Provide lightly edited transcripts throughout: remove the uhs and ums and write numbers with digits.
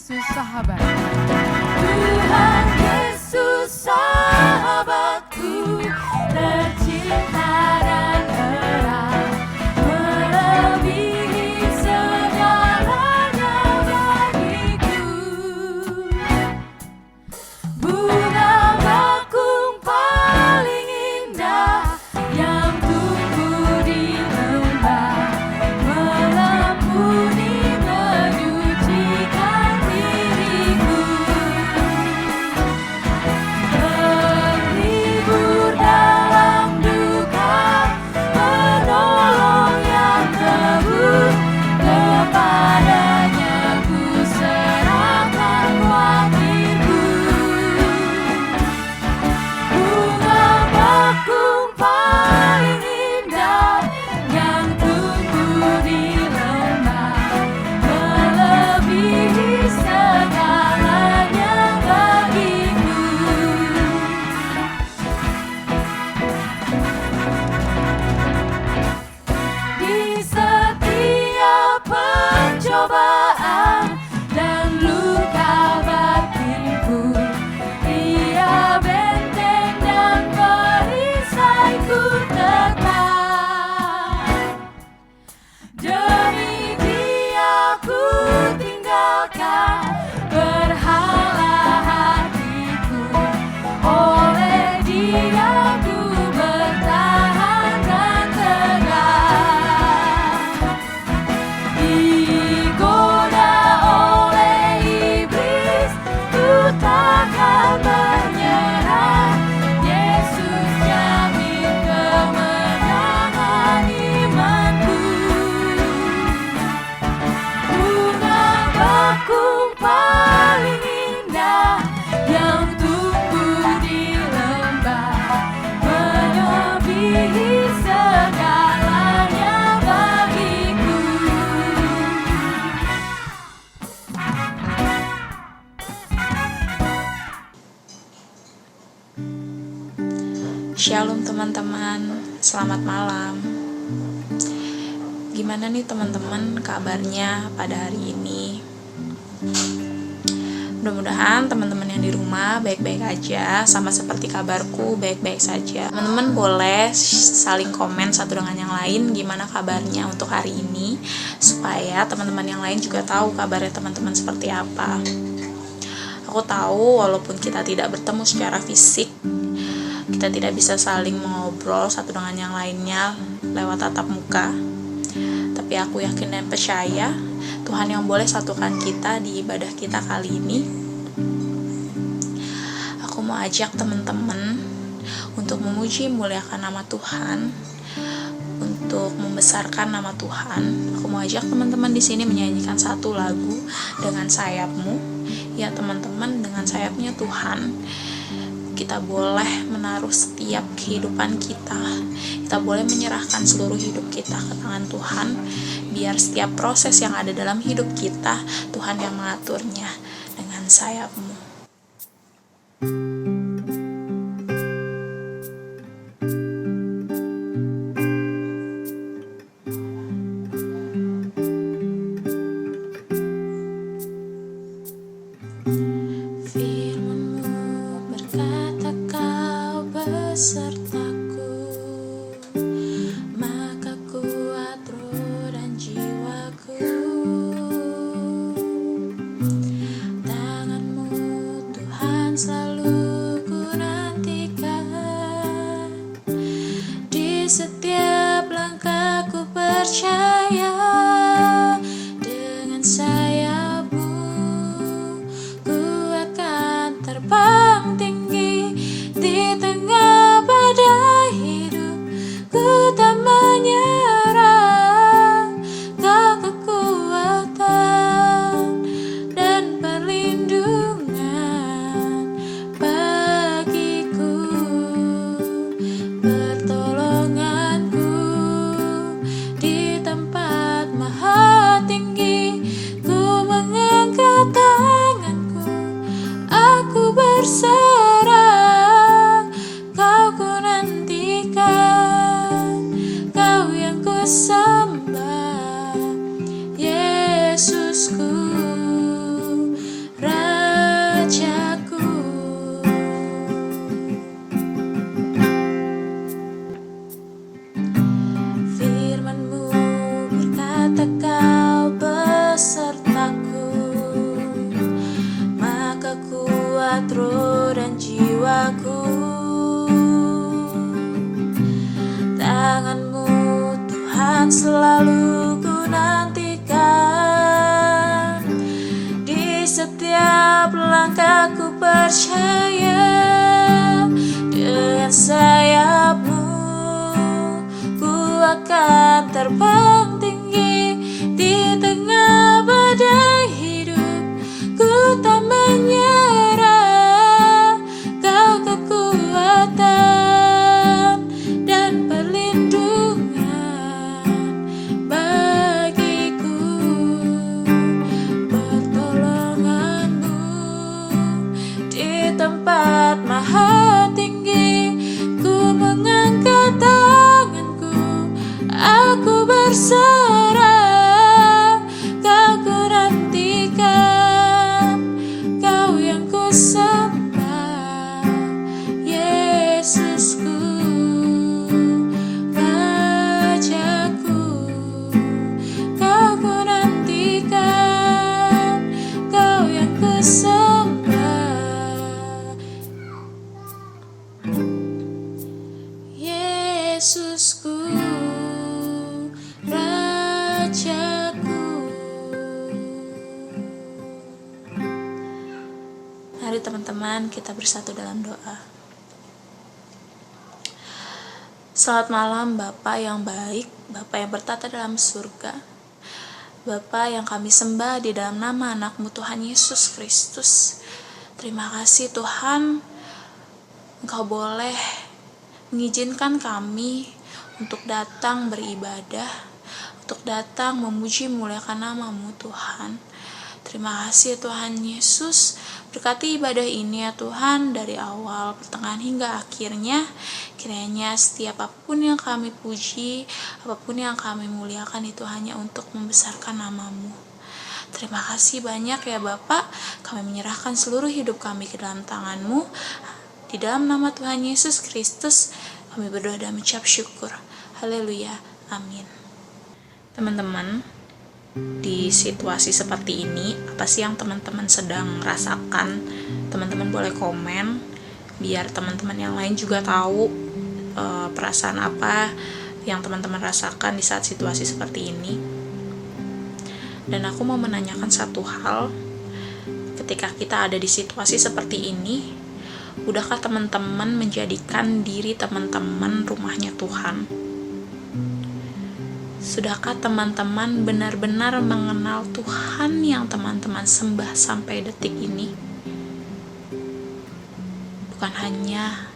Yesus sahabat. Tuhan Yesus sahabatku, tercinta dan erat, melebihi segalanya bagiku. Bunga bakung paling indah yang tumbuh di lembah, melampuni menyucikan diriku. Terhibur dalam duka, menolong yang teguh, kepadanya ku serahkan wakilku. Bunga bakung paling indah yang tumbuh di lembah, melebihi segalanya bagiku. Di setiap pencobaan dan luka batinku, Dia benteng dan perisaiku tetap. Demi Dia ku tinggalkan berhala hatiku, oleh Dia ku bertahan dan tegak. Digoda oleh iblis, ku takkan menyerah. Yesus jamin kemenangan imanku. Bunga bakung paling indah yang tumbuh di lembah, melebihi segalanya bagiku. Shalom teman-teman, selamat malam. Gimana nih teman-teman kabarnya pada hari ini? Mudah-mudahan teman-teman yang di rumah baik-baik aja, sama seperti kabarku baik-baik saja. Teman-teman boleh saling komen satu dengan yang lain gimana kabarnya untuk hari ini, supaya teman-teman yang lain juga tahu kabarnya teman-teman seperti apa. Aku tahu walaupun kita tidak bertemu secara fisik, kita tidak bisa saling mengobrol satu dengan yang lainnya lewat tatap muka, tapi aku yakin dan percaya Tuhan yang boleh satukan kita di ibadah kita kali ini. Aku mau ajak teman-teman untuk memuji muliakan nama Tuhan, untuk membesarkan nama Tuhan. Aku mau ajak teman-teman di sini menyanyikan satu lagu, Dengan Sayapmu. Ya teman-teman, dengan sayapnya Tuhan kita boleh menaruh setiap kehidupan kita. Kita boleh menyerahkan seluruh hidup kita ke tangan Tuhan, biar setiap proses yang ada dalam hidup kita, Tuhan yang mengaturnya. Dengan sayapmu. Firman-Mu berkata Kau besertaku, maka kuat roh dan jiwaku. Tangan-Mu Tuhan selalu percaya dengan sayapmu ku akan terbang tinggi di tengah badai hidup. Ku tak menyerah, kau kekuatan dan perlindungan bagiku. Pertolonganmu di tempat maha tinggi, ku mengangkat tanganku, aku berserah, kau ku nantikan, kau yang ku sembah, Yesusku, Rajaku, kau ku nantikan, kau yang ku sembah, Yesusku, Rajaku. Mari teman-teman kita bersatu dalam doa. Selamat malam Bapa yang baik, Bapa yang bertata dalam surga, Bapa yang kami sembah di dalam nama anak-Mu Tuhan Yesus Kristus. Terima kasih Tuhan, Engkau boleh mengizinkan kami untuk datang beribadah, untuk datang memuji muliakan nama-Mu Tuhan. Terima kasih Tuhan Yesus, berkati ibadah ini ya Tuhan, dari awal, pertengahan hingga akhirnya. Kiranya setiap apapun yang kami puji, apapun yang kami muliakan itu hanya untuk membesarkan nama-Mu. Terima kasih banyak ya Bapak, kami menyerahkan seluruh hidup kami ke dalam tangan-Mu. Di dalam nama Tuhan Yesus Kristus kami berdoa dan mengucap syukur. Haleluya, amin. Teman-teman, di situasi seperti ini, apa sih yang teman-teman sedang rasakan? Teman-teman boleh komen, biar teman-teman yang lain juga tahu perasaan apa yang teman-teman rasakan di saat situasi seperti ini. Dan aku mau menanyakan satu hal, ketika kita ada di situasi seperti ini, udahkah teman-teman menjadikan diri teman-teman rumahnya Tuhan? Sudahkah teman-teman benar-benar mengenal Tuhan yang teman-teman sembah sampai detik ini? Bukan hanya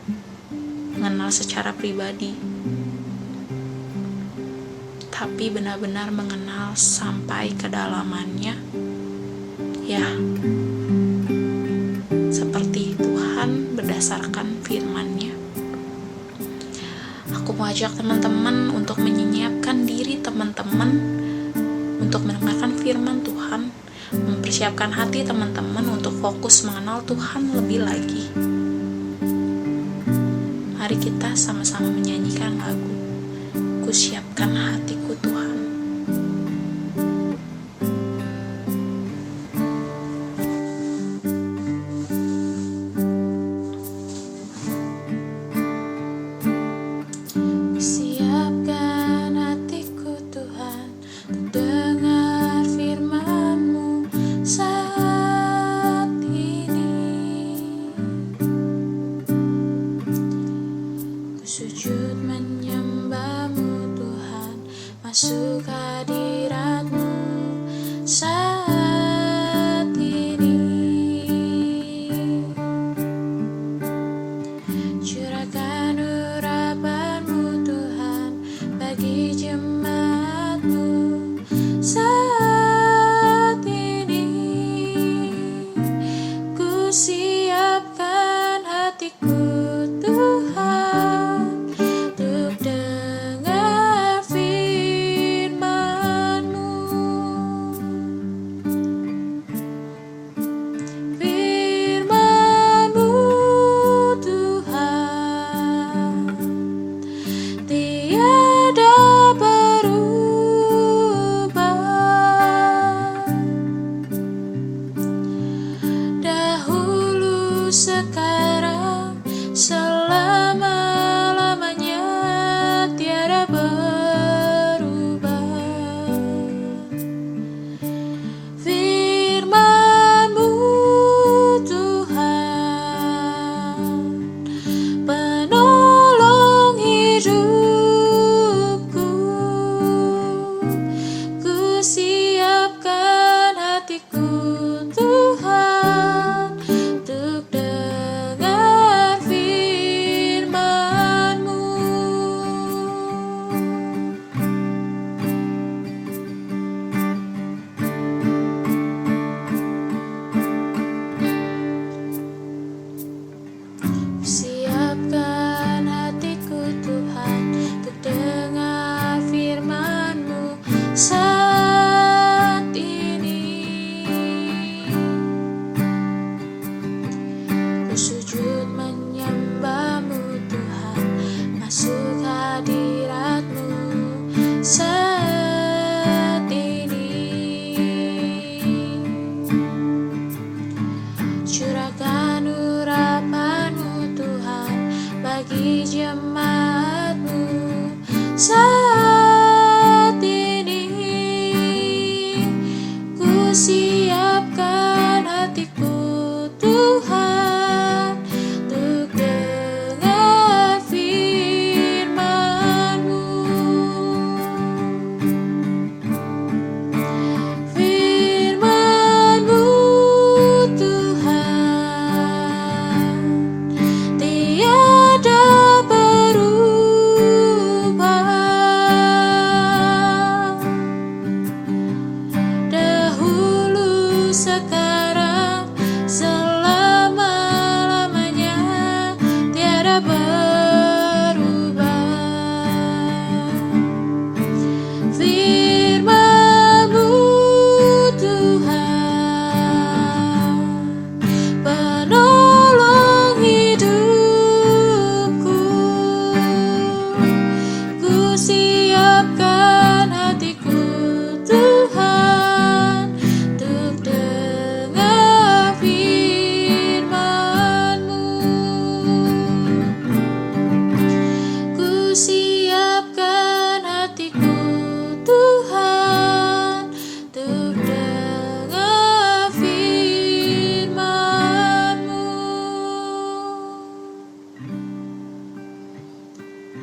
mengenal secara pribadi, tapi benar-benar mengenal sampai kedalamannya. Ya, seperti Tuhan berdasarkan firman-Nya. Aku mau ajak teman-teman untuk menyiapkan diri teman-teman untuk mendengarkan firman Tuhan, mempersiapkan hati teman-teman untuk fokus mengenal Tuhan lebih lagi. Mari kita sama-sama menyanyikan lagu Ku Siapkan Hatiku Tuhan. Siapkan hatiku Tuhan untuk dengar firman-Mu saat ini. Ku sujud menyembah-Mu Tuhan, siapkan hatiku Tuhan untuk dengar firman-Mu. Firman-Mu Tuhan tiada berubah, dahulu sekarang selama-lamanya tiada berubah. Firman-Mu Tuhan penolong hidupku, ku siapkan hatiku Tuhan untuk dengar firman-Mu. Ku siapkan hatiku Tuhan untuk dengar firman-Mu.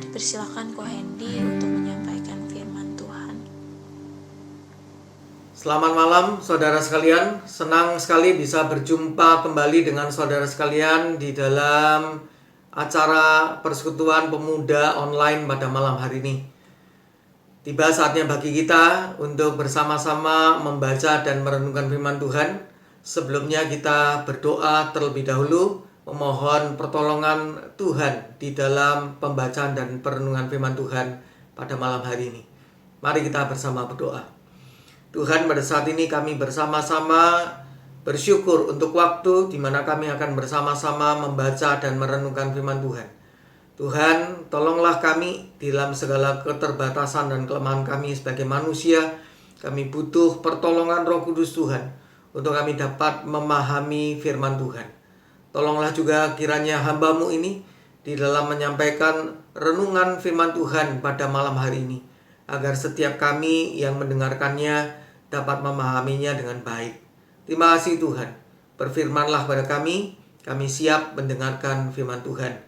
Dipersilakan Ko Hendy untuk menyampaikan firman Tuhan. Selamat malam saudara sekalian, senang sekali bisa berjumpa kembali dengan saudara sekalian di dalam acara Persekutuan Pemuda Online pada malam hari ini. Tiba saatnya bagi kita untuk bersama-sama membaca dan merenungkan firman Tuhan. Sebelumnya kita berdoa terlebih dahulu, memohon pertolongan Tuhan di dalam pembacaan dan perenungan firman Tuhan pada malam hari ini. Mari kita bersama berdoa. Tuhan, pada saat ini kami bersama-sama bersyukur untuk waktu di mana kami akan bersama-sama membaca dan merenungkan firman Tuhan. Tuhan, tolonglah kami dalam segala keterbatasan dan kelemahan kami sebagai manusia. Kami butuh pertolongan Roh Kudus Tuhan untuk kami dapat memahami firman Tuhan. Tolonglah juga kiranya hamba-Mu ini di dalam menyampaikan renungan firman Tuhan pada malam hari ini, agar setiap kami yang mendengarkannya dapat memahaminya dengan baik. Terima kasih Tuhan. Berfirmanlah pada kami siap mendengarkan firman Tuhan.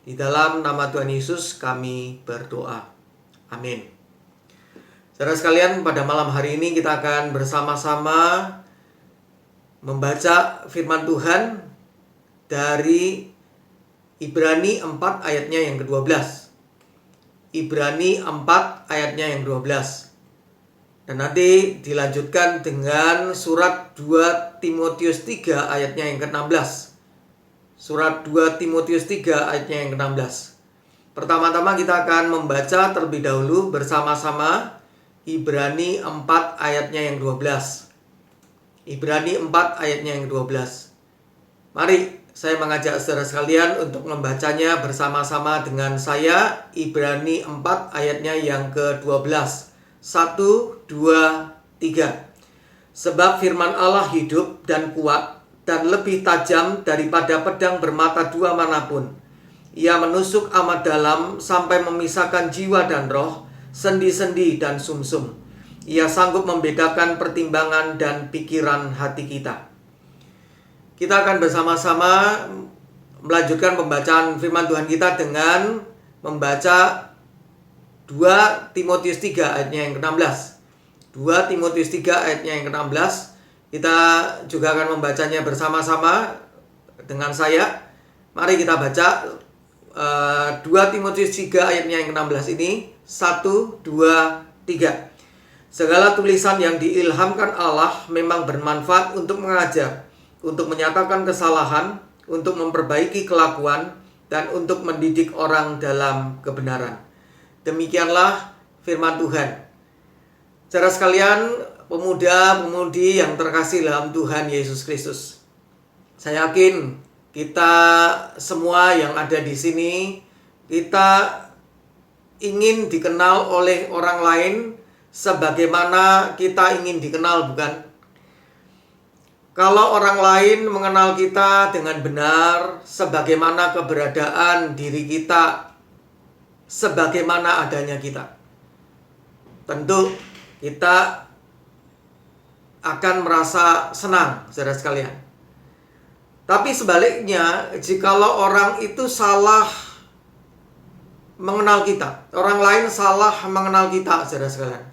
Di dalam nama Tuhan Yesus kami berdoa. Amin. Saudara sekalian, pada malam hari ini kita akan bersama-sama membaca firman Tuhan dari Ibrani 4 ayatnya yang ke-12. Ibrani 4 ayatnya yang 12. Dan nanti dilanjutkan dengan surat 2 Timotius 3 ayatnya yang ke-16. Surat 2 Timotius 3 ayatnya yang ke-16. Pertama-tama kita akan membaca terlebih dahulu bersama-sama Ibrani 4 ayatnya yang 12. Ibrani 4 ayatnya yang 12. Mari saya mengajak saudara sekalian untuk membacanya bersama-sama dengan saya. Ibrani 4 ayatnya yang ke-12. 1, 2, 3. Sebab firman Allah hidup dan kuat dan lebih tajam daripada pedang bermata dua manapun. Ia menusuk amat dalam sampai memisahkan jiwa dan roh, sendi-sendi dan sumsum. Ia sanggup membedakan pertimbangan dan pikiran hati kita. Kita akan bersama-sama melanjutkan pembacaan firman Tuhan kita dengan membaca 2 Timotius 3 ayatnya yang ke-16. 2 Timotius 3 ayatnya yang ke-16. Kita juga akan membacanya bersama-sama dengan saya. Mari kita baca 2 Timotius 3 ayatnya yang ke-16 ini. 1, 2, 3. Segala tulisan yang diilhamkan Allah memang bermanfaat untuk mengajar, untuk menyatakan kesalahan, untuk memperbaiki kelakuan, dan untuk mendidik orang dalam kebenaran. Demikianlah firman Tuhan. Saudara sekalian, pemuda-pemudi yang terkasih dalam Tuhan Yesus Kristus, saya yakin kita semua yang ada di sini, kita ingin dikenal oleh orang lain sebagaimana kita ingin dikenal, bukan? Kalau orang lain mengenal kita dengan benar, sebagaimana keberadaan diri kita, sebagaimana adanya kita, tentu kita akan merasa senang, saudara sekalian. Tapi sebaliknya, jikalau orang itu salah mengenal kita, orang lain salah mengenal kita, saudara sekalian,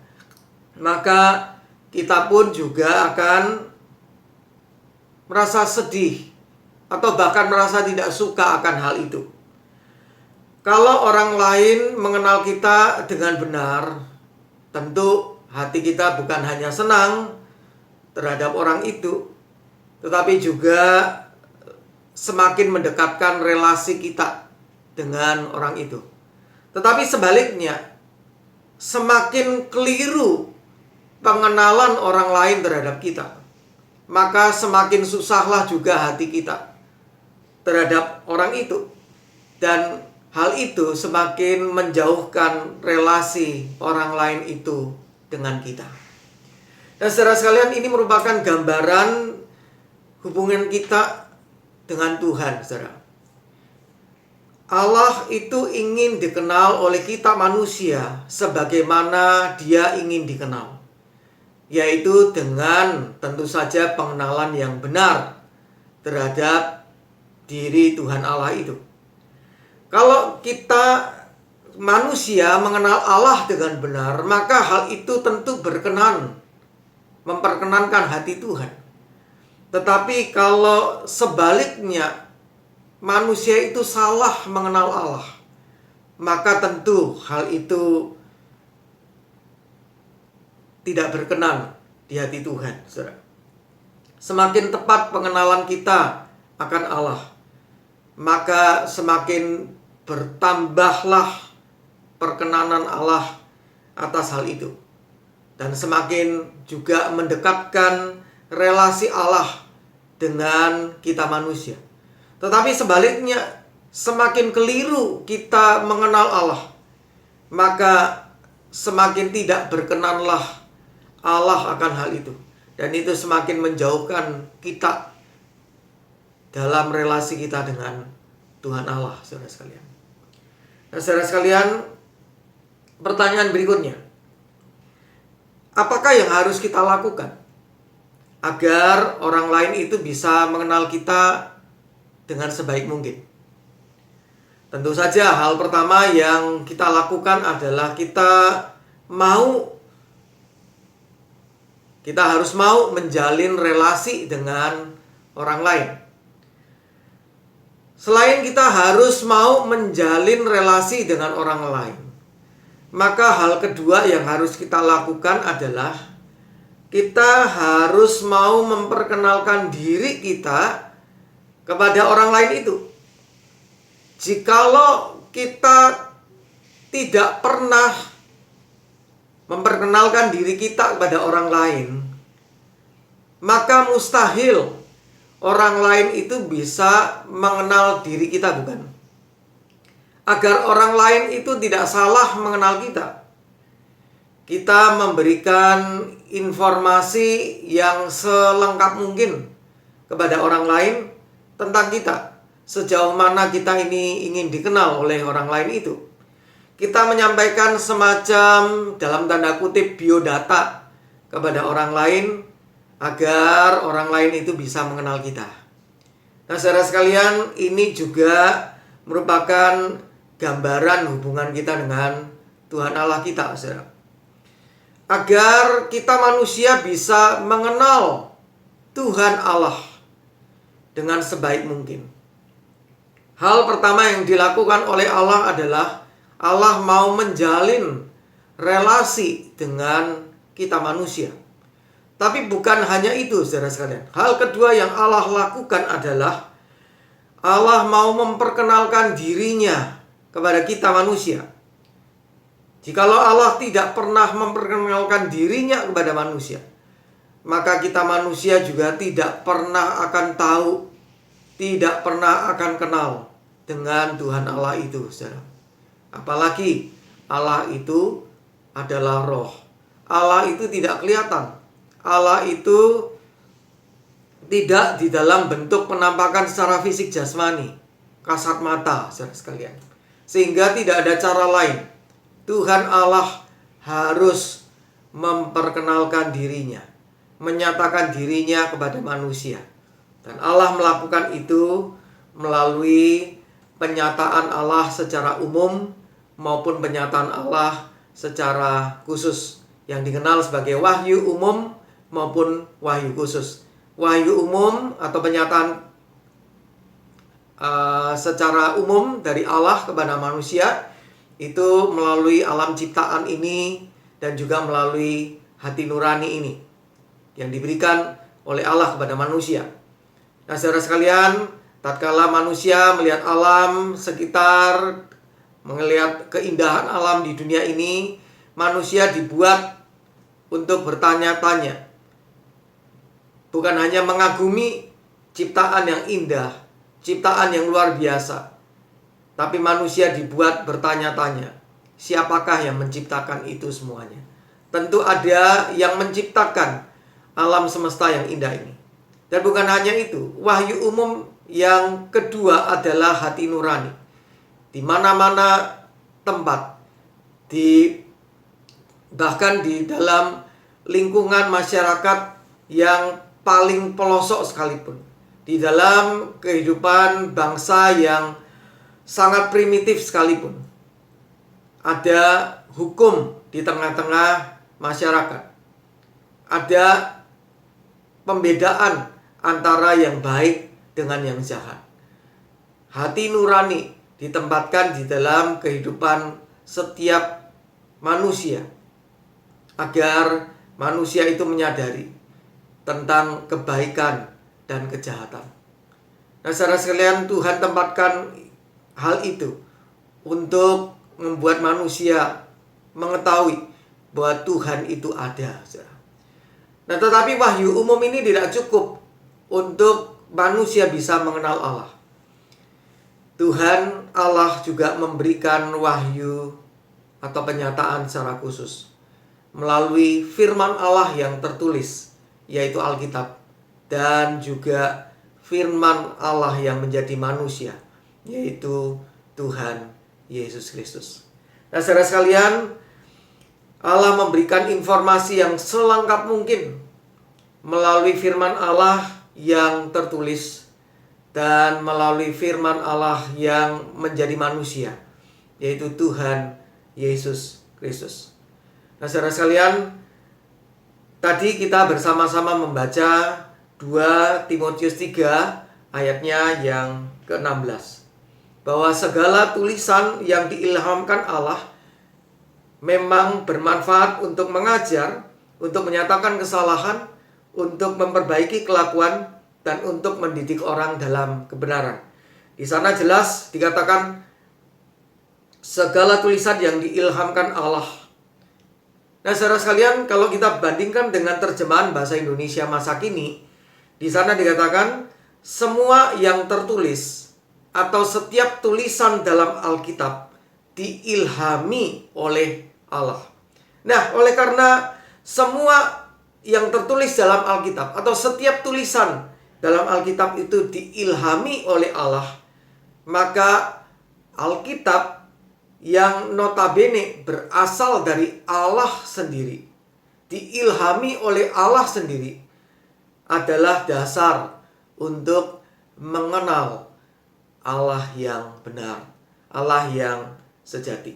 maka kita pun juga akan merasa sedih atau bahkan merasa tidak suka akan hal itu. Kalau orang lain mengenal kita dengan benar, tentu hati kita bukan hanya senang terhadap orang itu, tetapi juga semakin mendekatkan relasi kita dengan orang itu. Tetapi sebaliknya, semakin keliru pengenalan orang lain terhadap kita, maka semakin susahlah juga hati kita terhadap orang itu. Dan hal itu semakin menjauhkan relasi orang lain itu dengan kita. Dan saudara sekalian, ini merupakan gambaran hubungan kita dengan Tuhan, saudara. Allah itu ingin dikenal oleh kita manusia sebagaimana Dia ingin dikenal, yaitu dengan tentu saja pengenalan yang benar terhadap diri Tuhan Allah itu. Kalau kita manusia mengenal Allah dengan benar, maka hal itu tentu memperkenankan hati Tuhan. Tetapi kalau sebaliknya, manusia itu salah mengenal Allah, maka tentu hal itu tidak berkenan di hati Tuhan, saudara. Semakin tepat pengenalan kita akan Allah, maka semakin bertambahlah perkenanan Allah atas hal itu, dan semakin juga mendekatkan relasi Allah dengan kita manusia. Tetapi sebaliknya, semakin keliru kita mengenal Allah, maka semakin tidak berkenanlah Allah akan hal itu. Dan itu semakin menjauhkan kita dalam relasi kita dengan Tuhan Allah, saudara sekalian. Nah, saudara sekalian, pertanyaan berikutnya, apakah yang harus kita lakukan agar orang lain itu bisa mengenal kita dengan sebaik mungkin? Tentu saja hal pertama yang kita lakukan adalah kita harus mau menjalin relasi dengan orang lain. Selain kita harus mau menjalin relasi dengan orang lain, maka hal kedua yang harus kita lakukan adalah kita harus mau memperkenalkan diri kita kepada orang lain itu. Jikalau kita tidak pernah memperkenalkan diri kita kepada orang lain, maka mustahil orang lain itu bisa mengenal diri kita, bukan? Agar orang lain itu tidak salah mengenal kita, kita memberikan informasi yang selengkap mungkin kepada orang lain tentang kita, sejauh mana kita ini ingin dikenal oleh orang lain itu. Kita menyampaikan semacam dalam tanda kutip biodata kepada orang lain agar orang lain itu bisa mengenal kita. Nah, saudara sekalian, ini juga merupakan gambaran hubungan kita dengan Tuhan Allah kita, saudara. Agar kita manusia bisa mengenal Tuhan Allah dengan sebaik mungkin. Hal pertama yang dilakukan oleh Allah adalah Allah mau menjalin relasi dengan kita manusia. Tapi bukan hanya itu, saudara sekalian. Hal kedua yang Allah lakukan adalah Allah mau memperkenalkan dirinya kepada kita manusia. Jikalau Allah tidak pernah memperkenalkan dirinya kepada manusia, maka kita manusia juga tidak pernah akan tahu, tidak pernah akan kenal dengan Tuhan Allah itu, saudara. Apalagi Allah itu adalah roh. Allah itu tidak kelihatan. Allah itu tidak di dalam bentuk penampakan secara fisik jasmani, kasat mata, saudara sekalian. Sehingga tidak ada cara lain. Tuhan Allah harus memperkenalkan dirinya menyatakan dirinya kepada manusia. Dan Allah melakukan itu melalui penyataan Allah secara umum maupun penyataan Allah secara khusus yang dikenal sebagai wahyu umum maupun wahyu khusus. Wahyu umum atau penyataan secara umum dari Allah kepada manusia itu melalui alam ciptaan ini dan juga melalui hati nurani ini yang diberikan oleh Allah kepada manusia. Nah, saudara sekalian, tatkala manusia melihat alam sekitar, melihat keindahan alam di dunia ini, manusia dibuat untuk bertanya-tanya. Bukan hanya mengagumi ciptaan yang indah, ciptaan yang luar biasa, tapi manusia dibuat bertanya-tanya, siapakah yang menciptakan itu semuanya? Tentu ada yang menciptakan alam semesta yang indah ini. Dan bukan hanya itu, wahyu umum yang kedua adalah hati nurani. Di mana-mana tempat, bahkan di dalam lingkungan masyarakat yang paling pelosok sekalipun, di dalam kehidupan bangsa yang sangat primitif sekalipun, ada hukum di tengah-tengah masyarakat. Ada pembedaan antara yang baik dengan yang jahat. Hati nurani ditempatkan di dalam kehidupan setiap manusia agar manusia itu menyadari tentang kebaikan dan kejahatan. Nah, saudara sekalian, Tuhan tempatkan hal itu untuk membuat manusia mengetahui bahwa Tuhan itu ada. Nah, tetapi wahyu umum ini tidak cukup untuk manusia bisa mengenal Allah. Tuhan Allah juga memberikan wahyu atau penyataan secara khusus melalui firman Allah yang tertulis, yaitu Alkitab, dan juga firman Allah yang menjadi manusia, yaitu Tuhan Yesus Kristus. Nah, saudara sekalian, Allah memberikan informasi yang selengkap mungkin melalui firman Allah yang tertulis dan melalui firman Allah yang menjadi manusia, yaitu Tuhan Yesus Kristus. Nah, saudara sekalian, tadi kita bersama-sama membaca 2 Timotius 3 ayatnya yang ke-16, bahwa segala tulisan yang diilhamkan Allah memang bermanfaat untuk mengajar, untuk menyatakan kesalahan, untuk memperbaiki kelakuan, dan untuk mendidik orang dalam kebenaran. Di sana jelas dikatakan segala tulisan yang diilhamkan Allah. Nah, saudara sekalian, kalau kita bandingkan dengan terjemahan bahasa Indonesia masa kini, di sana dikatakan semua yang tertulis atau setiap tulisan dalam Alkitab diilhami oleh Allah. Nah, oleh karena semua yang tertulis dalam Alkitab atau setiap tulisan dalam Alkitab itu diilhami oleh Allah, maka Alkitab yang notabene berasal dari Allah sendiri, diilhami oleh Allah sendiri, adalah dasar untuk mengenal Allah yang benar, Allah yang sejati.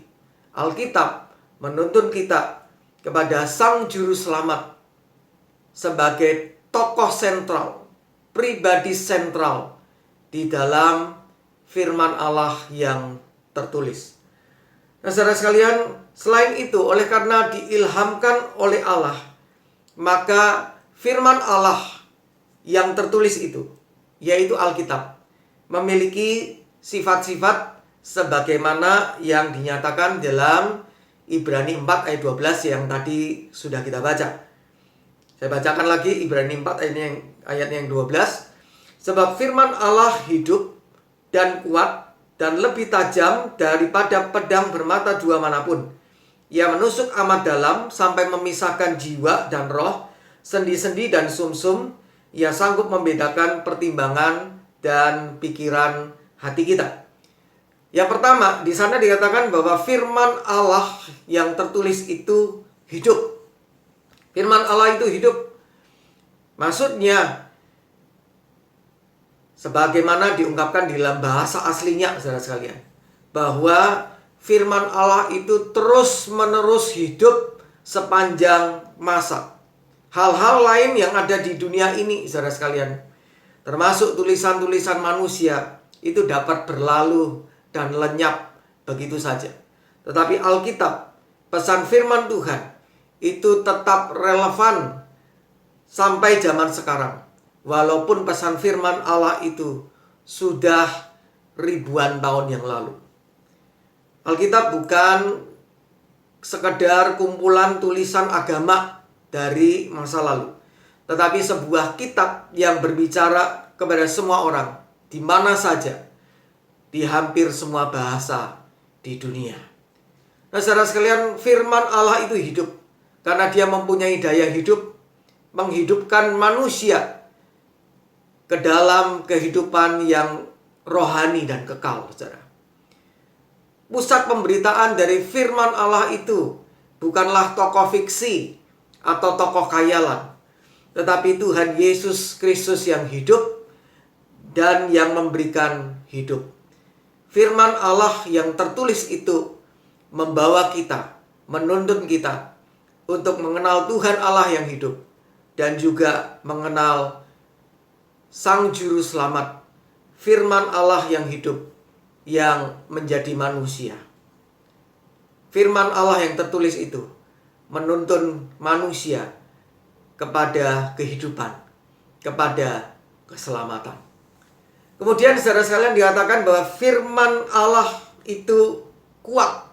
Alkitab menuntun kita kepada Sang Juru Selamat sebagai tokoh sentral, pribadi sentral di dalam firman Allah yang tertulis. Nah, saudara sekalian, selain itu, oleh karena diilhamkan oleh Allah, maka firman Allah yang tertulis itu, yaitu Alkitab, memiliki sifat-sifat sebagaimana yang dinyatakan dalam Ibrani 4 ayat 12 yang tadi sudah kita baca. Saya bacakan lagi Ibrani 4 ayat yang 12. Sebab firman Allah hidup dan kuat dan lebih tajam daripada pedang bermata dua manapun. Ia menusuk amat dalam sampai memisahkan jiwa dan roh, sendi-sendi dan sumsum. Ia sanggup membedakan pertimbangan dan pikiran hati kita. Yang pertama, di sana dikatakan bahwa firman Allah yang tertulis itu hidup. Firman Allah itu hidup. Maksudnya, sebagaimana diungkapkan di dalam bahasa aslinya, saudara sekalian, bahwa firman Allah itu terus-menerus hidup sepanjang masa. Hal-hal lain yang ada di dunia ini, saudara sekalian, termasuk tulisan-tulisan manusia, itu dapat berlalu dan lenyap begitu saja. Tetapi Alkitab, pesan firman Tuhan, itu tetap relevan sampai zaman sekarang. Walaupun pesan firman Allah itu sudah ribuan tahun yang lalu. Alkitab bukan sekedar kumpulan tulisan agama dari masa lalu, tetapi sebuah kitab yang berbicara kepada semua orang, di mana saja, di hampir semua bahasa di dunia. Nah, saudara sekalian, firman Allah itu hidup karena dia mempunyai daya hidup, menghidupkan manusia ke dalam kehidupan yang rohani dan kekal, saudara. Pusat pemberitaan dari firman Allah itu bukanlah tokoh fiksi atau tokoh khayalan, tetapi Tuhan Yesus Kristus yang hidup dan yang memberikan hidup. Firman Allah yang tertulis itu membawa kita, menuntun kita untuk mengenal Tuhan Allah yang hidup dan juga mengenal Sang Juru Selamat, firman Allah yang hidup, yang menjadi manusia. Firman Allah yang tertulis itu menuntun manusia kepada kehidupan, kepada keselamatan. Kemudian saudara sekalian dikatakan bahwa firman Allah itu kuat.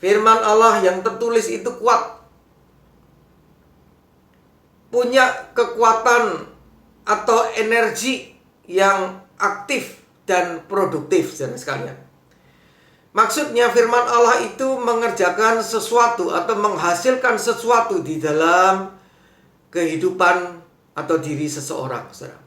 Firman Allah yang tertulis itu kuat. Punya kekuatan atau energi yang aktif dan produktif, saudara sekalian. Maksudnya firman Allah itu mengerjakan sesuatu atau menghasilkan sesuatu di dalam kehidupan atau diri seseorang, saudara.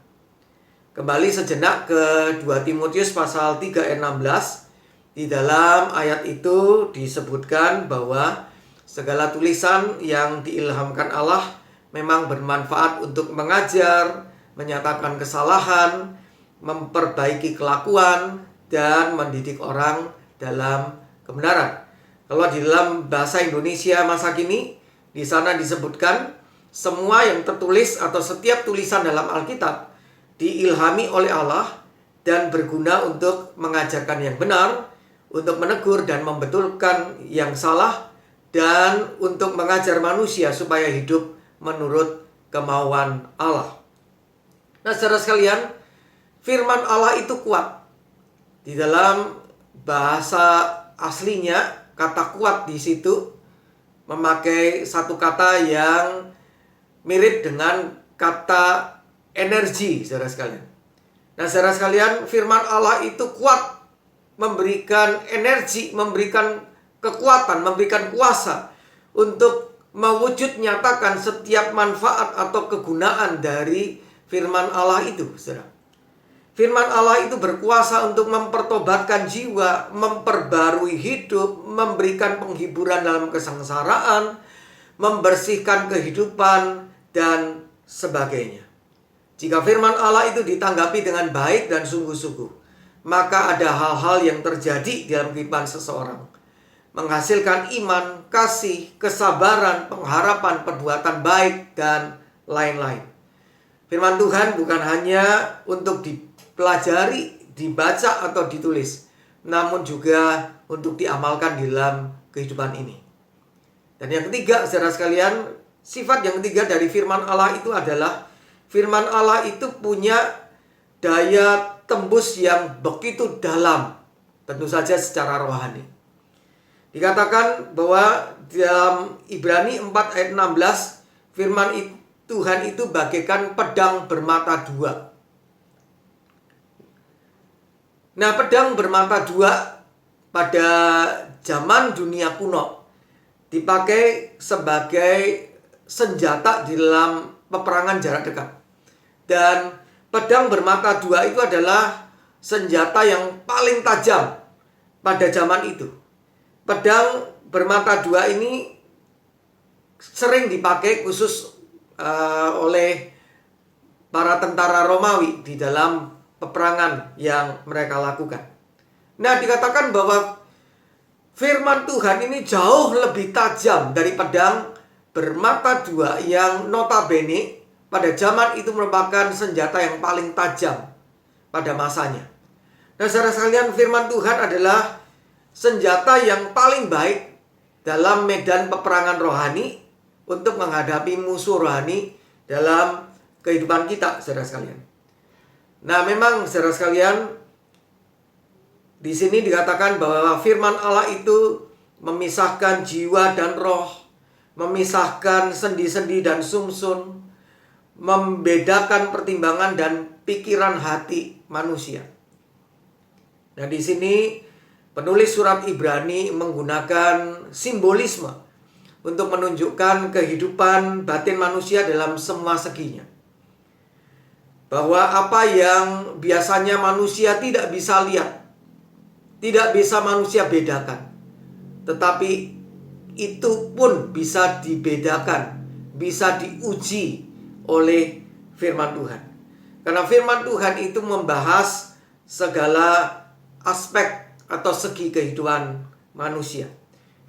Kembali sejenak ke 2 Timotius pasal 3 ayat 16. Di dalam ayat itu disebutkan bahwa segala tulisan yang diilhamkan Allah memang bermanfaat untuk mengajar, menyatakan kesalahan, memperbaiki kelakuan, dan mendidik orang dalam kebenaran. Kalau di dalam bahasa Indonesia masa kini, di sana disebutkan semua yang tertulis atau setiap tulisan dalam Alkitab diilhami oleh Allah dan berguna untuk mengajarkan yang benar, untuk menegur dan membetulkan yang salah, dan untuk mengajar manusia supaya hidup menurut kemauan Allah. Nah, saudara sekalian, firman Allah itu kuat. Di dalam bahasa aslinya, kata kuat di situ memakai satu kata yang mirip dengan kata energi, saudara sekalian. Nah, saudara sekalian, firman Allah itu kuat, memberikan energi, memberikan kekuatan, memberikan kuasa untuk mewujud nyatakan setiap manfaat atau kegunaan dari firman Allah itu, saudara. Firman Allah itu berkuasa untuk mempertobatkan jiwa, memperbarui hidup, memberikan penghiburan dalam kesengsaraan, membersihkan kehidupan, dan sebagainya. Jika firman Allah itu ditanggapi dengan baik dan sungguh-sungguh, maka ada hal-hal yang terjadi dalam kehidupan seseorang, menghasilkan iman, kasih, kesabaran, pengharapan, perbuatan baik, dan lain-lain. Firman Tuhan bukan hanya untuk dipelajari, dibaca, atau ditulis, namun juga untuk diamalkan di dalam kehidupan ini. Dan yang ketiga, saudara sekalian, sifat yang ketiga dari firman Allah itu adalah firman Allah itu punya daya tembus yang begitu dalam, tentu saja secara rohani. Dikatakan bahwa dalam Ibrani 4 ayat 16, firman Tuhan itu bagaikan pedang bermata dua. Nah, pedang bermata dua pada zaman dunia kuno dipakai sebagai senjata di dalam peperangan jarak dekat. Dan pedang bermata dua itu adalah senjata yang paling tajam pada zaman itu. Pedang bermata dua ini sering dipakai khusus oleh para tentara Romawi di dalam peperangan yang mereka lakukan. Nah, dikatakan bahwa firman Tuhan ini jauh lebih tajam dari pedang bermata dua yang notabene pada zaman itu merupakan senjata yang paling tajam pada masanya. Nah, saudara sekalian, firman Tuhan adalah senjata yang paling baik dalam medan peperangan rohani untuk menghadapi musuh rohani dalam kehidupan kita, saudara sekalian. Nah, memang saudara sekalian, di sini dikatakan bahwa firman Allah itu memisahkan jiwa dan roh, memisahkan sendi-sendi dan sumsum, membedakan pertimbangan dan pikiran hati manusia. Nah, di sini penulis surat Ibrani menggunakan simbolisme untuk menunjukkan kehidupan batin manusia dalam semua seginya. Bahwa apa yang biasanya manusia tidak bisa lihat, tidak bisa manusia bedakan, tetapi itu pun bisa dibedakan, bisa diuji oleh firman Tuhan. Karena firman Tuhan itu membahas segala aspek atau segi kehidupan manusia.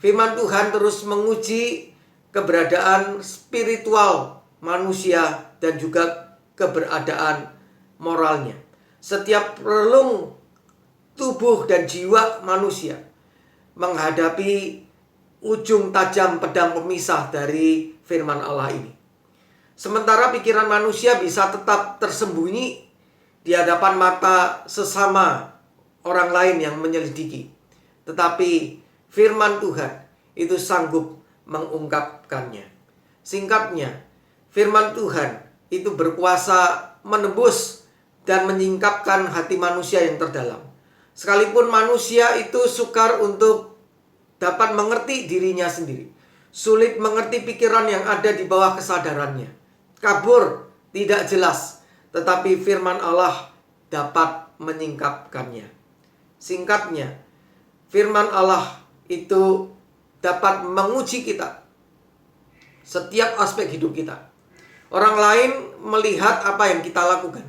Firman Tuhan terus menguji keberadaan spiritual manusia dan juga keberadaan moralnya. Setiap relung tubuh dan jiwa manusia menghadapi ujung tajam pedang pemisah dari firman Allah ini. Sementara pikiran manusia bisa tetap tersembunyi di hadapan mata sesama orang lain yang menyelidiki. Tetapi firman Tuhan itu sanggup mengungkapkannya. Singkatnya, firman Tuhan itu berkuasa menembus dan menyingkapkan hati manusia yang terdalam. Sekalipun manusia itu sukar untuk dapat mengerti dirinya sendiri, sulit mengerti pikiran yang ada di bawah kesadarannya, kabur, tidak jelas, tetapi firman Allah dapat menyingkapkannya. Singkatnya, firman Allah itu dapat menguji kita, setiap aspek hidup kita. Orang lain melihat apa yang kita lakukan,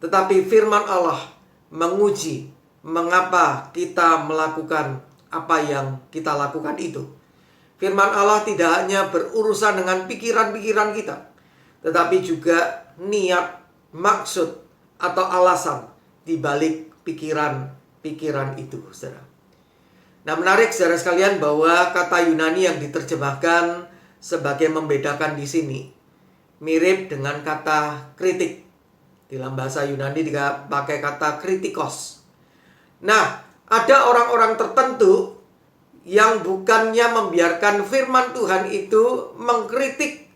tetapi firman Allah menguji mengapa kita melakukan apa yang kita lakukan itu. Firman Allah tidak hanya berurusan dengan pikiran-pikiran kita, tetapi juga niat, maksud, atau alasan di balik pikiran-pikiran itu, saudara. Nah, menarik saudara sekalian bahwa kata Yunani yang diterjemahkan sebagai membedakan di sini mirip dengan kata kritik. Dalam bahasa Yunani dipakai kata kritikos. Nah, ada orang-orang tertentu yang bukannya membiarkan firman Tuhan itu mengkritik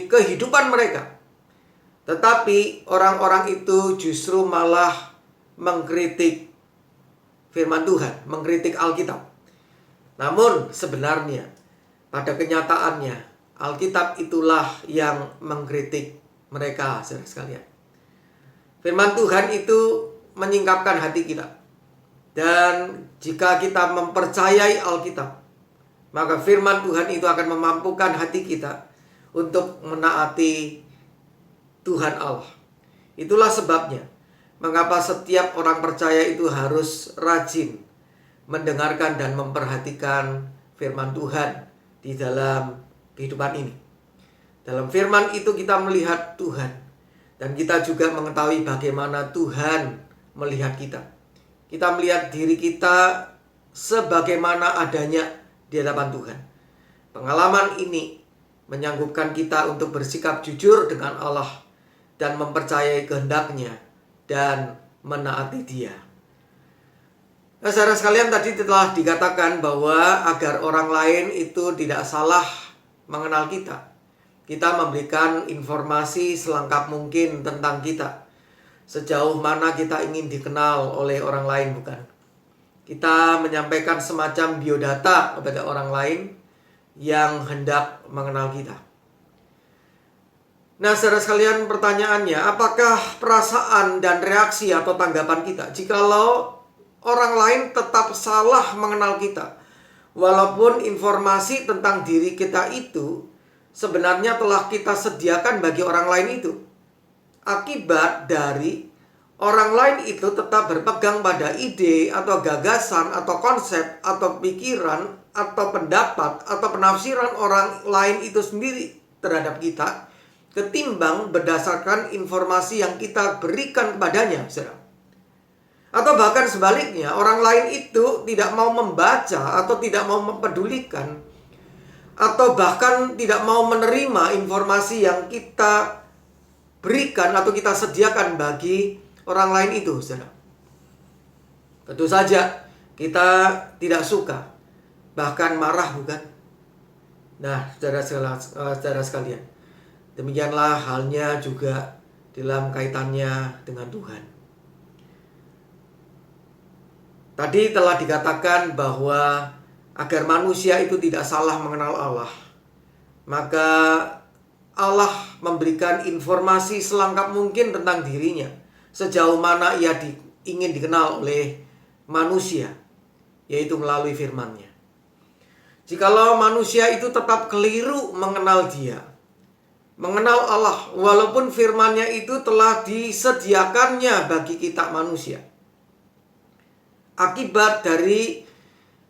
kehidupan mereka, tetapi orang-orang itu justru malah mengkritik firman Tuhan, mengkritik Alkitab. Namun sebenarnya pada kenyataannya Alkitab itulah yang mengkritik mereka, saudara sekalian. Firman Tuhan itu menyingkapkan hati kita. Dan jika kita mempercayai Alkitab, maka firman Tuhan itu akan memampukan hati kita untuk menaati Tuhan Allah. Itulah sebabnya mengapa setiap orang percaya itu harus rajin mendengarkan dan memperhatikan firman Tuhan di dalam kehidupan ini. Dalam firman itu kita melihat Tuhan, dan kita juga mengetahui bagaimana Tuhan melihat kita. Kita melihat diri kita sebagaimana adanya di hadapan Tuhan. Pengalaman ini menyanggupkan kita untuk bersikap jujur dengan Allah dan mempercayai kehendaknya dan menaati Dia. Nah, saudara sekalian, tadi telah dikatakan bahwa agar orang lain itu tidak salah mengenal kita, kita memberikan informasi selengkap mungkin tentang kita. Sejauh mana kita ingin dikenal oleh orang lain, bukan? Kita menyampaikan semacam biodata kepada orang lain yang hendak mengenal kita. Nah, saudara sekalian, pertanyaannya, apakah perasaan dan reaksi atau tanggapan kita jikalau orang lain tetap salah mengenal kita, walaupun informasi tentang diri kita itu sebenarnya telah kita sediakan bagi orang lain itu? akibat dari orang lain itu tetap berpegang pada ide atau gagasan atau konsep atau pikiran atau pendapat atau penafsiran orang lain itu sendiri terhadap kita, ketimbang berdasarkan informasi yang kita berikan kepadanya, saudara. Atau bahkan sebaliknya, orang lain itu tidak mau membaca atau tidak mau mempedulikan atau bahkan tidak mau menerima informasi yang kita berikan atau kita sediakan bagi orang lain itu, saudara. Tentu saja kita tidak suka, bahkan marah, bukan? Nah, saudara sekalian, demikianlah halnya juga dalam kaitannya dengan Tuhan. Tadi telah dikatakan bahwa agar manusia itu tidak salah mengenal Allah, maka Allah memberikan informasi selengkap mungkin tentang dirinya, sejauh mana ia ingin dikenal oleh manusia, yaitu melalui firman-Nya. Jikalau manusia itu tetap keliru mengenal Dia, mengenal Allah, walaupun firman-Nya itu telah disediakannya bagi kita manusia, akibat dari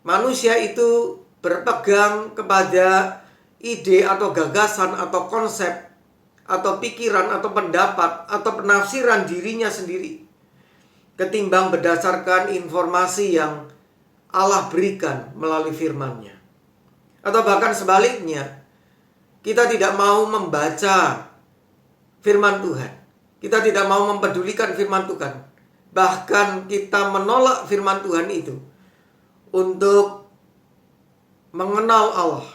manusia itu berpegang kepada ide atau gagasan atau konsep atau pikiran atau pendapat atau penafsiran dirinya sendiri, ketimbang berdasarkan informasi yang Allah berikan melalui firman-Nya. Atau bahkan sebaliknya, kita tidak mau membaca firman Tuhan, kita tidak mau mempedulikan firman Tuhan, bahkan kita menolak firman Tuhan itu untuk mengenal Allah,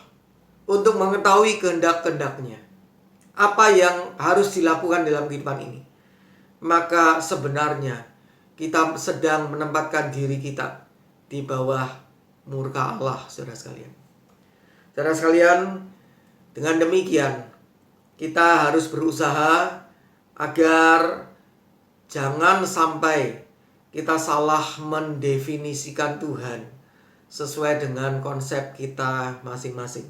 untuk mengetahui kehendak-kehendaknya, apa yang harus dilakukan dalam kehidupan ini. Maka sebenarnya kita sedang menempatkan diri kita di bawah murka Allah, saudara sekalian. Saudara sekalian, dengan demikian kita harus berusaha agar jangan sampai kita salah mendefinisikan Tuhan sesuai dengan konsep kita masing-masing.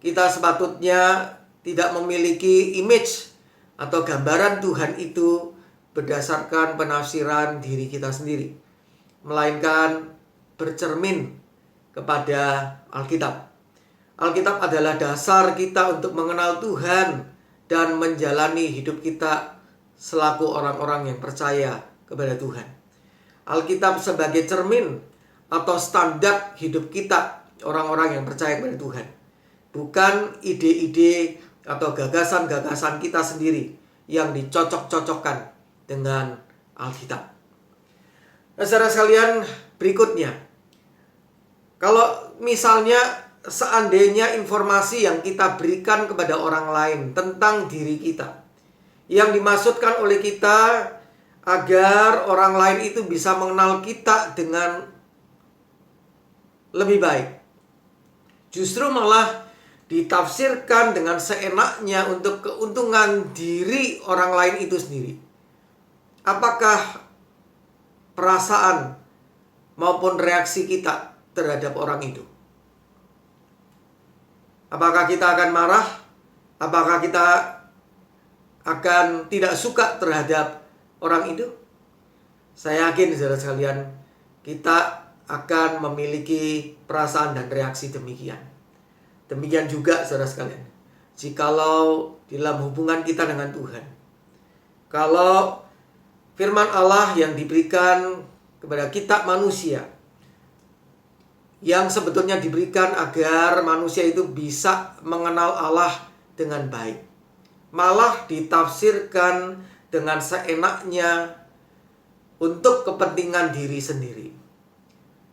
Kita sepatutnya tidak memiliki image atau gambaran Tuhan itu berdasarkan penafsiran diri kita sendiri, melainkan bercermin kepada Alkitab. Alkitab adalah dasar kita untuk mengenal Tuhan dan menjalani hidup kita selaku orang-orang yang percaya kepada Tuhan. Alkitab sebagai cermin atau standar hidup kita, orang-orang yang percaya kepada Tuhan. Bukan ide-ide atau gagasan-gagasan kita sendiri yang dicocok-cocokkan dengan Alkitab. Nah, saudara sekalian, berikutnya, kalau misalnya seandainya informasi yang kita berikan kepada orang lain tentang diri kita, yang dimaksudkan oleh kita agar orang lain itu bisa mengenal kita dengan lebih baik, justru malah ditafsirkan dengan seenaknya untuk keuntungan diri orang lain itu sendiri. Apakah perasaan maupun reaksi kita terhadap orang itu? Apakah kita akan marah? Apakah kita akan tidak suka terhadap orang itu? Saya yakin, saudara sekalian, kita akan memiliki perasaan dan reaksi demikian. Demikian juga, saudara sekalian, jikalau dalam hubungan kita dengan Tuhan, kalau firman Allah yang diberikan kepada kita manusia, yang sebetulnya diberikan agar manusia itu bisa mengenal Allah dengan baik, malah ditafsirkan dengan seenaknya untuk kepentingan diri sendiri.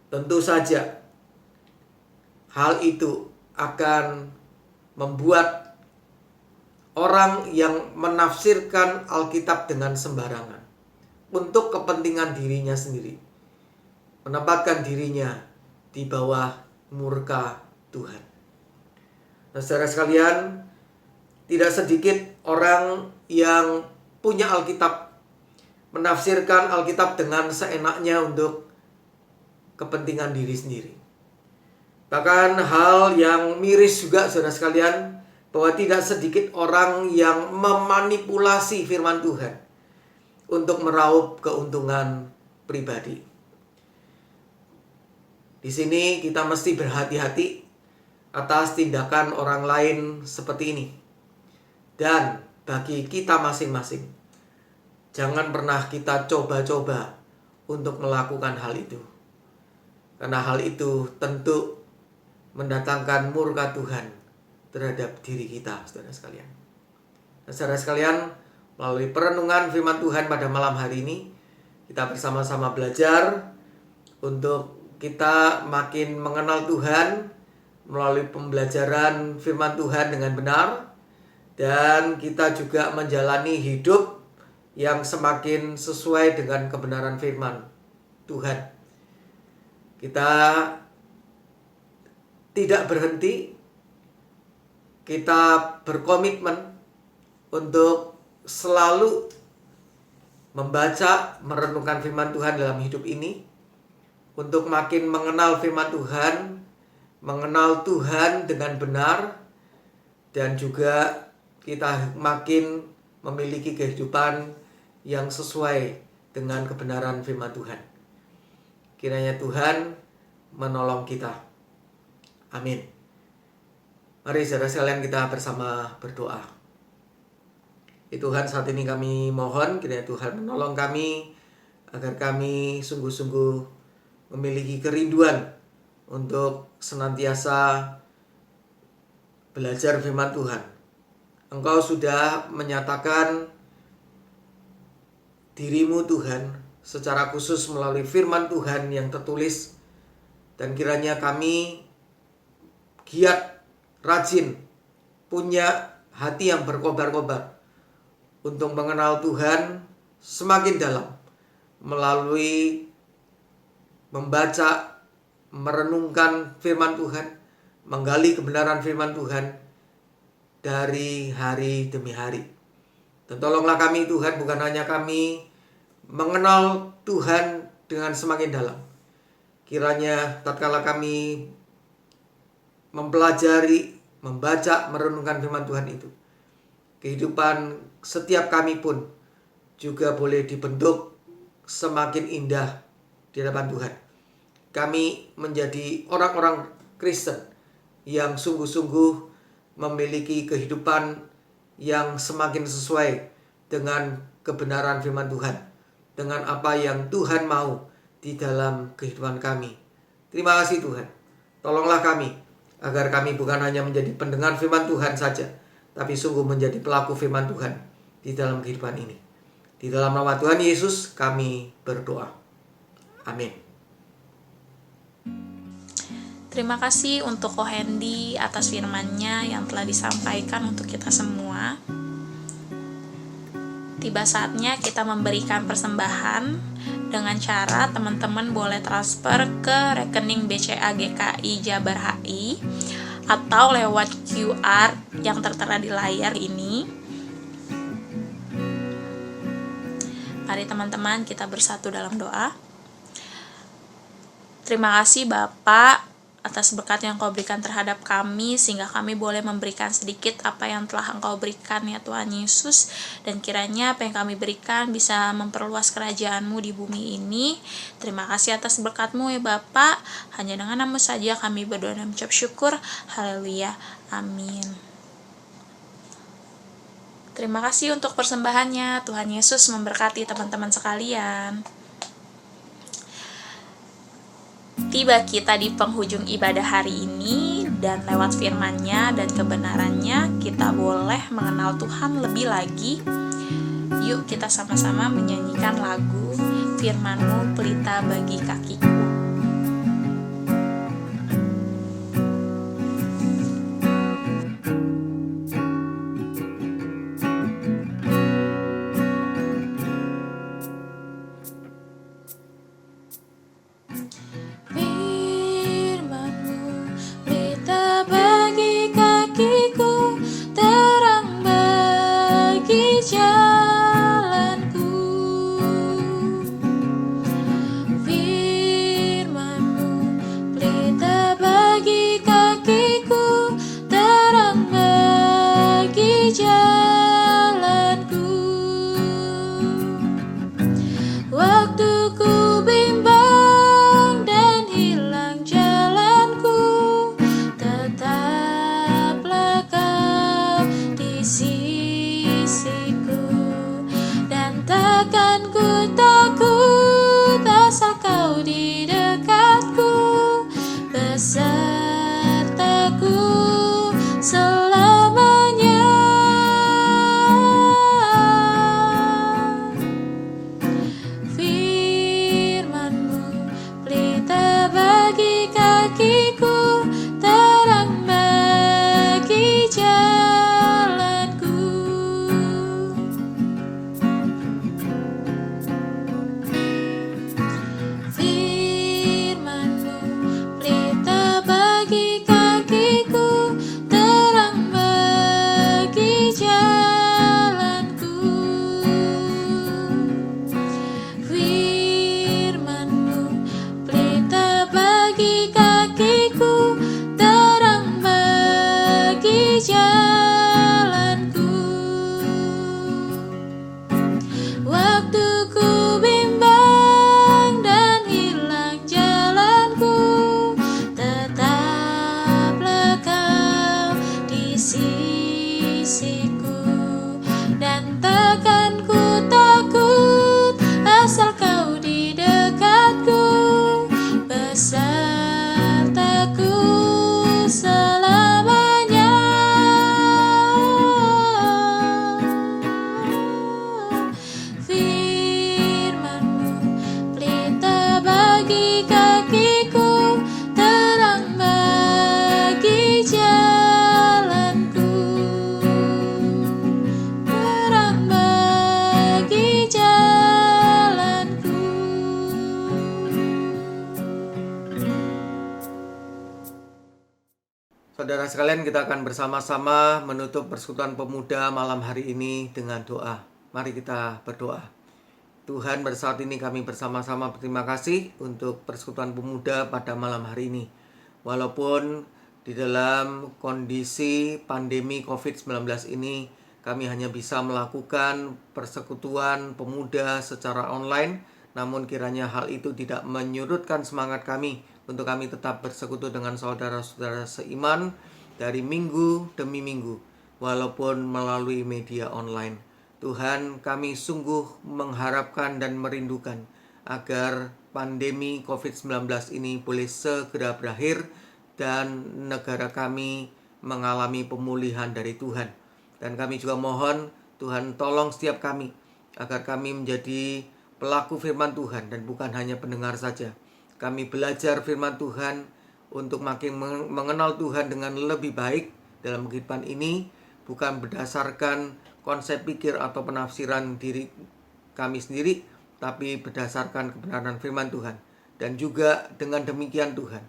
Tentu saja hal itu akan membuat orang yang menafsirkan Alkitab dengan sembarangan untuk kepentingan dirinya sendiri, menempatkan dirinya di bawah murka Tuhan. Nah, saudara sekalian, tidak sedikit orang yang punya Alkitab menafsirkan Alkitab dengan seenaknya untuk kepentingan diri sendiri. Bahkan hal yang miris juga, saudara sekalian, bahwa tidak sedikit orang yang memanipulasi firman Tuhan untuk meraup keuntungan pribadi. Di sini kita mesti berhati-hati atas tindakan orang lain seperti ini. Dan bagi kita masing-masing, jangan pernah kita coba-coba untuk melakukan hal itu. Karena hal itu tentu mendatangkan murka Tuhan terhadap diri kita, saudara sekalian. Dan saudara sekalian, melalui perenungan firman Tuhan pada malam hari ini, kita bersama-sama belajar untuk kita makin mengenal Tuhan melalui pembelajaran firman Tuhan dengan benar, dan kita juga menjalani hidup yang semakin sesuai dengan kebenaran firman Tuhan. Kita tidak berhenti, kita berkomitmen untuk selalu membaca, merenungkan firman Tuhan dalam hidup ini, untuk makin mengenal firman Tuhan, mengenal Tuhan dengan benar, dan juga kita makin memiliki kehidupan yang sesuai dengan kebenaran firman Tuhan. Kiranya Tuhan menolong kita. Amin. Mari saudara sekalian kita bersama berdoa. Tuhan, saat ini kami mohon kiranya Tuhan menolong kami agar kami sungguh-sungguh memiliki kerinduan untuk senantiasa belajar firman Tuhan. Engkau sudah menyatakan dirimu Tuhan secara khusus melalui firman Tuhan yang tertulis, dan kiranya kami giat, rajin, punya hati yang berkobar-kobar untuk mengenal Tuhan semakin dalam melalui membaca, merenungkan firman Tuhan, menggali kebenaran firman Tuhan dari hari demi hari. Dan tolonglah kami Tuhan, bukan hanya kami mengenal Tuhan dengan semakin dalam. Kiranya tatkala kami mempelajari, membaca, merenungkan firman Tuhan itu, kehidupan setiap kami pun juga boleh dibentuk semakin indah di hadapan Tuhan. Kami menjadi orang-orang Kristen yang sungguh-sungguh memiliki kehidupan yang semakin sesuai dengan kebenaran firman Tuhan, dengan apa yang Tuhan mau di dalam kehidupan kami. Terima kasih Tuhan. Tolonglah kami agar kami bukan hanya menjadi pendengar firman Tuhan saja, tapi sungguh menjadi pelaku firman Tuhan di dalam kehidupan ini. Di dalam nama Tuhan Yesus kami berdoa. Amin. Terima kasih untuk Ko Hendy atas firman-Nya yang telah disampaikan untuk kita semua. Tiba saatnya kita memberikan persembahan dengan cara teman-teman boleh transfer ke rekening BCA GKI Jabar HI atau lewat QR yang tertera di layar ini. Mari teman-teman kita bersatu dalam doa. Terima kasih Bapak atas berkat yang Engkau berikan terhadap kami, sehingga kami boleh memberikan sedikit apa yang telah Engkau berikan ya Tuhan Yesus. Dan kiranya apa yang kami berikan bisa memperluas kerajaan-Mu di bumi ini. Terima kasih atas berkat-Mu ya Bapak. Hanya dengan nama saja kami berdoa dan mengucap syukur. Haleluya. Amin. Terima kasih untuk persembahannya. Tuhan Yesus memberkati teman-teman sekalian. Tiba kita di penghujung ibadah hari ini, dan lewat firman-Nya dan kebenarannya kita boleh mengenal Tuhan lebih lagi. Yuk kita sama-sama menyanyikan lagu Firman-Mu Pelita Bagi Kakiku. Jalanku, takkan ku takut asal kau di dekatku, besertaku selamanya. Firman-Mu pelita bagi kakiku, terang bagi jalanku. Firman-Mu pelita bagi kakiku, terang bagi jalanku. Firman-Mu pelita bagi kakiku, terang bagi jalanku. Waktu ku bimbang dan hilang jalanku, tetaplah kau di sisiku, dan takkan ku takut asal kau di dekatku, besertaku selamanya. Firman-Mu pelita bagi kakiku, terang bagi jalanku, terang bagi jalanku. Saudara sekalian, kita akan bersama-sama menutup persekutuan pemuda malam hari ini dengan doa. Mari kita berdoa. Tuhan, pada saat ini kami bersama-sama berterima kasih untuk persekutuan pemuda pada malam hari ini. Walaupun di dalam kondisi pandemi COVID-19 ini, kami hanya bisa melakukan persekutuan pemuda secara online, namun kiranya hal itu tidak menyurutkan semangat kami untuk kami tetap bersekutu dengan saudara-saudara seiman dari minggu demi minggu, walaupun melalui media online. Tuhan, kami sungguh mengharapkan dan merindukan agar pandemi COVID-19 ini boleh segera berakhir dan negara kami mengalami pemulihan dari Tuhan. Dan kami juga mohon Tuhan tolong setiap kami agar kami menjadi pelaku firman Tuhan dan bukan hanya pendengar saja. Kami belajar firman Tuhan untuk makin mengenal Tuhan dengan lebih baik dalam kehidupan ini, bukan berdasarkan konsep pikir atau penafsiran diri kami sendiri, tapi berdasarkan kebenaran firman Tuhan. Dan juga dengan demikian Tuhan,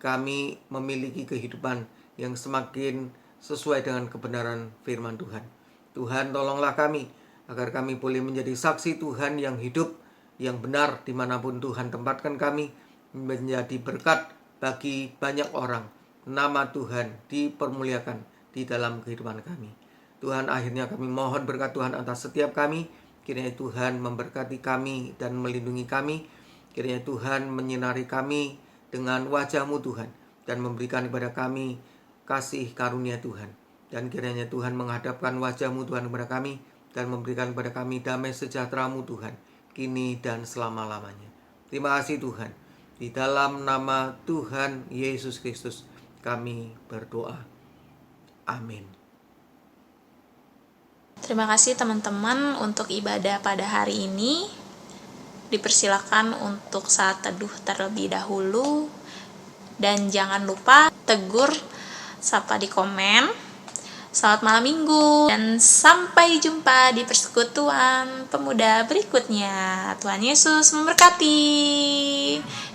kami memiliki kehidupan yang semakin sesuai dengan kebenaran firman Tuhan. Tuhan, tolonglah kami agar kami boleh menjadi saksi Tuhan yang hidup, yang benar dimanapun Tuhan tempatkan kami, menjadi berkat bagi banyak orang. Nama Tuhan dipermuliakan di dalam kehidupan kami. Tuhan, akhirnya kami mohon berkat Tuhan atas setiap kami. Kiranya Tuhan memberkati kami dan melindungi kami. Kiranya Tuhan menyinari kami dengan wajah-Mu Tuhan, dan memberikan kepada kami kasih karunia Tuhan. Dan kiranya Tuhan menghadapkan wajah-Mu Tuhan kepada kami, dan memberikan kepada kami damai sejahtera-Mu Tuhan, kini dan selama-lamanya. Terima kasih Tuhan. Di dalam nama Tuhan Yesus Kristus kami berdoa. Amin. Terima kasih teman-teman untuk ibadah pada hari ini. Dipersilakan untuk saat teduh terlebih dahulu. Dan jangan lupa tegur, sapa di komen. Selamat malam minggu. Dan sampai jumpa di persekutuan pemuda berikutnya. Tuhan Yesus memberkati.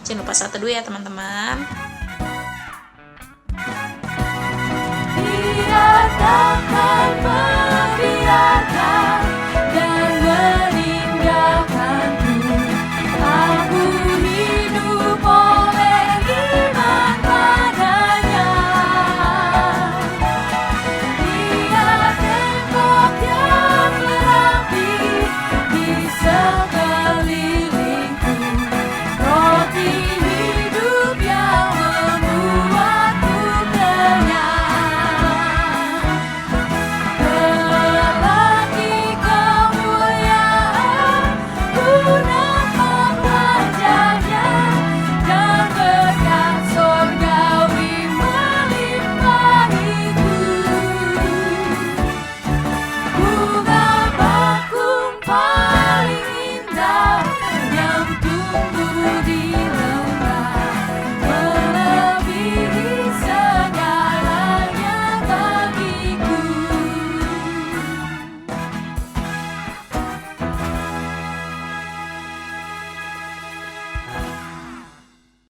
Jangan lupa saat teduh ya teman-teman. Dia takkan